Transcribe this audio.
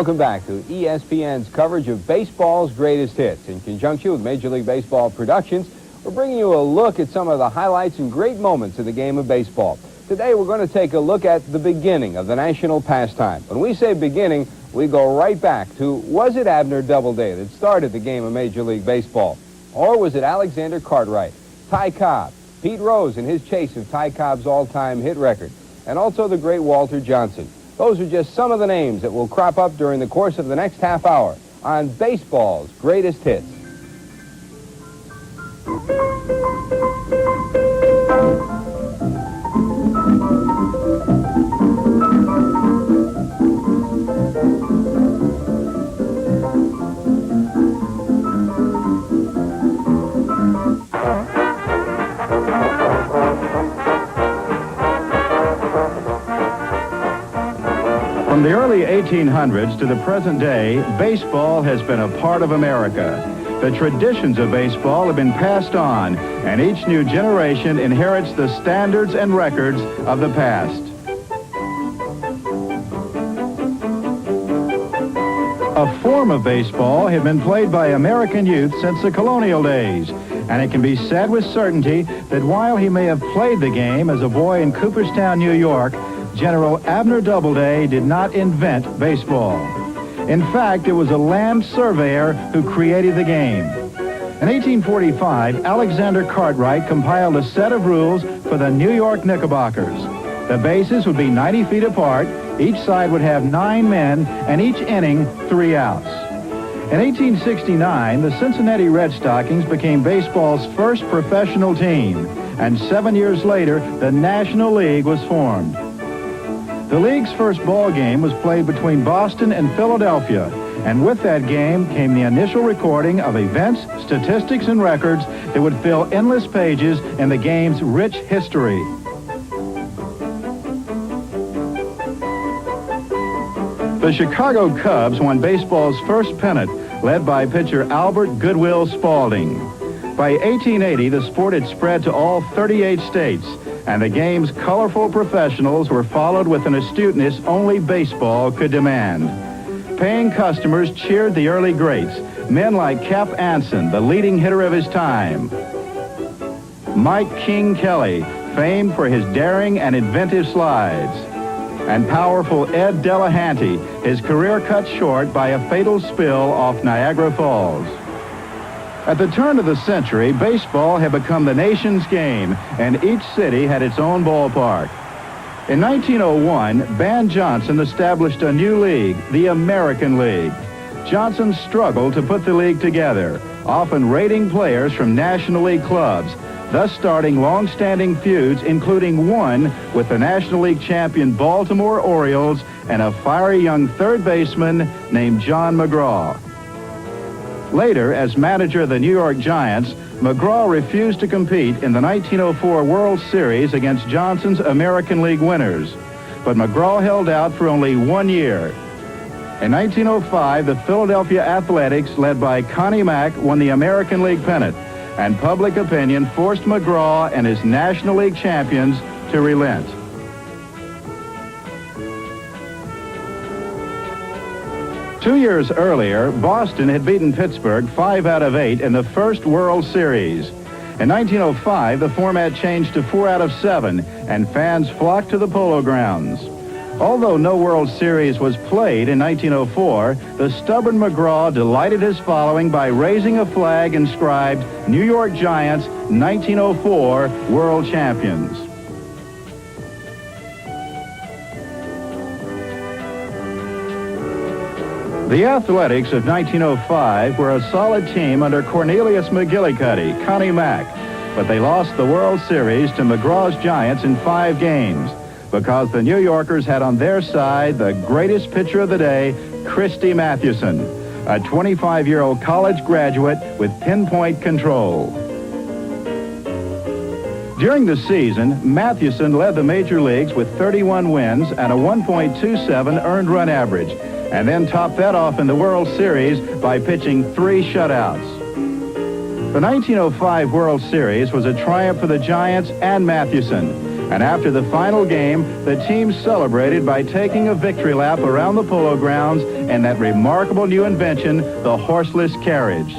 Welcome back to ESPN's coverage of baseball's greatest hits. In conjunction with Major League Baseball Productions, we're bringing you a look at some of the highlights and great moments of the game of baseball. Today, we're going to take a look at the beginning of the national pastime. When we say beginning, we go right back to, was it Abner Doubleday that started the game of Major League Baseball? Or was it Alexander Cartwright, Ty Cobb, Pete Rose in his chase of Ty Cobb's all-time hit record, and also the great Walter Johnson? Those are just some of the names that will crop up during the course of the next half hour on baseball's greatest hits. From the early 1800s to the present day, baseball has been a part of America. The traditions of baseball have been passed on, and each new generation inherits the standards and records of the past. A form of baseball had been played by American youth since the colonial days, and it can be said with certainty that while he may have played the game as a boy in Cooperstown, New York, General Abner Doubleday did not invent baseball. In fact, it was a land surveyor who created the game. In 1845, Alexander Cartwright compiled a set of rules for the New York Knickerbockers. The bases would be 90 feet apart, each side would have 9 men, and each inning 3 outs. In 1869, the Cincinnati Red Stockings became baseball's first professional team, and 7 years later, the National League was formed. The league's first ball game was played between Boston and Philadelphia, and with that game came the initial recording of events, statistics, and records that would fill endless pages in the game's rich history. The Chicago Cubs won baseball's first pennant, led by pitcher Albert Goodwill Spaulding. By 1880, the sport had spread to all 38 states, and the game's colorful professionals were followed with an astuteness only baseball could demand. Paying customers cheered the early greats, men like Cap Anson, the leading hitter of his time, Mike King Kelly, famed for his daring and inventive slides, and powerful Ed Delahanty, his career cut short by a fatal spill off Niagara Falls. At the turn of the century, baseball had become the nation's game, and each city had its own ballpark. In 1901, Van Johnson established a new league, the American League. Johnson struggled to put the league together, often raiding players from National League clubs, thus starting long-standing feuds, including one with the National League champion Baltimore Orioles and a fiery young third baseman named John McGraw. Later, as manager of the New York Giants, McGraw refused to compete in the 1904 World Series against Johnson's American League winners. But McGraw held out for only 1 year. In 1905, the Philadelphia Athletics, led by Connie Mack, won the American League pennant, and public opinion forced McGraw and his National League champions to relent. Two years earlier, Boston had beaten Pittsburgh 5 out of 8 in the first World Series. In 1905, the format changed to 4 out of 7, and fans flocked to the Polo Grounds. Although no World Series was played in 1904, the stubborn McGraw delighted his following by raising a flag inscribed New York Giants 1904 World Champions. The Athletics of 1905 were a solid team under Cornelius McGillicuddy, Connie Mack, but they lost the World Series to McGraw's Giants in 5 games because the New Yorkers had on their side the greatest pitcher of the day, Christy Mathewson, a 25-year-old college graduate with pinpoint control. During the season, Mathewson led the major leagues with 31 wins and a 1.27 earned run average, and then topped that off in the World Series by pitching 3 shutouts. The 1905 World Series was a triumph for the Giants and Mathewson, And after the final game, the team celebrated by taking a victory lap around the polo grounds and that remarkable new invention, the horseless carriage.